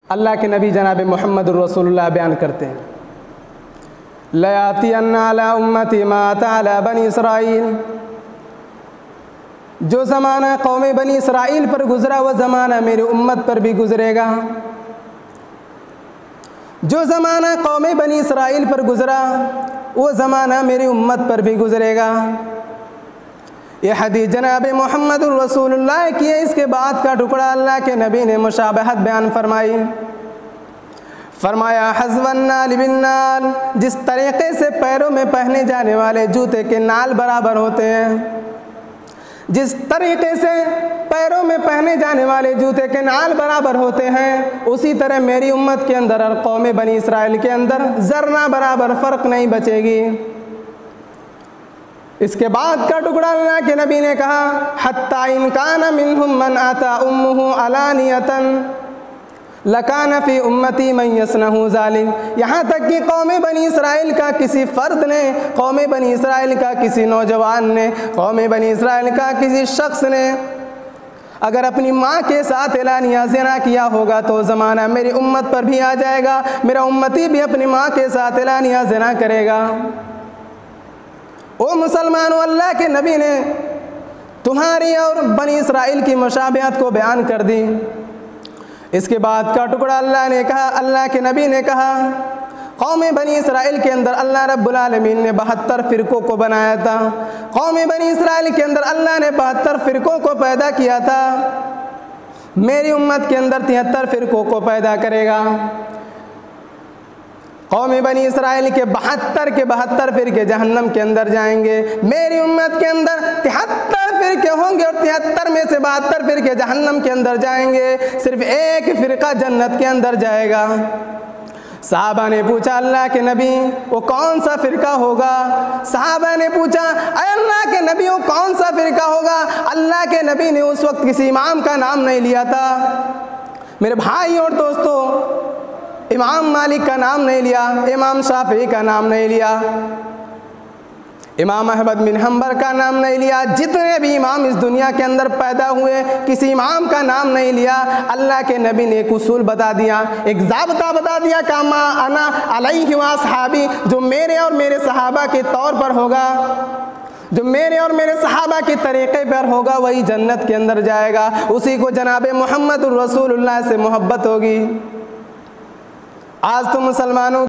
अल्लाह के नबी जनाब मोहम्मद रसूलुल्लाह बयान करते हैं, लयातियन्ना अला उम्मती मा अता अला बनी इसराइल। जो ज़माना कौम बनी इसराइल पर गुज़रा वह ज़माना मेरी उम्मत पर भी गुज़रेगा। जो ज़माना कौम बनी इसराइल पर गुज़रा वो ज़माना मेरी उम्मत पर भी गुज़रेगा। ये हदीस जनाब मोहम्मद रसूलुल्लाह की है। इसके बाद का टुकड़ा अल्लाह के नबी ने मुशाबहत बयान फरमाई। फरमाया हज़वन नाल बिन्नाल, जिस तरीक़े से पैरों में पहने जाने वाले जूते के नाल बराबर होते हैं, जिस तरीक़े से पैरों में पहने जाने वाले जूते के नाल बराबर होते हैं, उसी तरह मेरी उम्मत के अंदर और कौम बनी इसराइल के अंदर ज़र्रा बराबर फ़र्क नहीं बचेगी। इसके बाद का टुकड़ा अल्लाह के नबी ने कहा, हत्ता इन कान मिनहुम मन आता उम्मुहु अलानियतन लकान फ़ी उम्मती मन यसनहु ज़ालिक। यहाँ तक कि कौम बनी इसराइल का किसी फ़र्द ने, कौम बनी इसराइल का किसी नौजवान ने, कौम बनी इसराइल का किसी शख्स ने अगर अपनी माँ के साथ एलानिया ज़िना किया होगा तो ज़माना मेरी उम्मत पर भी आ जाएगा। मेरा उम्मती भी अपनी माँ के साथ एलानिया ज़िना करेगा। ओ मुसलमानों, अल्लाह के नबी ने तुम्हारी और बनी इसराइल की मुशाबहत को बयान कर दी। इसके बाद का टुकड़ा अल्लाह के नबी ने कहा, कौम बनी इसराइल के अंदर अल्लाह रब्बुल आलमीन ने 72 फ़िरक़ों को बनाया था। कौम बनी इसराइल के अंदर अल्लाह ने 72 फ़िरक़ों को पैदा किया था। मेरी उम्मत के अंदर 73 फ़िरक़ों को पैदा करेगा। कौम बनी इसराइल के 72 फ़िरके जहन्नम के अंदर जाएंगे। मेरी उम्मत के अंदर 73 फ़िरके होंगे और 73 में से 72 फ़िरके जहन्नम के अंदर जाएंगे। सिर्फ एक फ़िरका जन्नत के अंदर जाएगा। सहाबा ने पूछा, अल्लाह के नबी वो कौन सा फ़िरका होगा? सहाबा ने पूछा, अल्लाह के नबी वो कौन सा फ़िरका होगा? अल्लाह के नबी ने उस वक्त किसी इमाम का नाम नहीं लिया था। मेरे भाई और दोस्तों, इमाम मालिक का नाम नहीं लिया, इमाम शाफी का नाम नहीं लिया, इमाम अहमद बिन हंबल का नाम नहीं लिया। जितने भी इमाम इस दुनिया के अंदर पैदा हुए किसी इमाम का नाम नहीं लिया। अल्लाह के नबी ने एक उसूल बता दिया, एक ज़ाब्ता बता दिया, कामा अना अलैहि व अस्हाबी, जो मेरे और मेरे सहाबा के तौर पर होगा, जो मेरे और मेरे सहाबा के तरीक़े पर होगा वही जन्नत के अंदर जाएगा। उसी को जनाब मोहम्मद रसूलुल्लाह से मोहब्बत होगी। आज तो मुसलमानों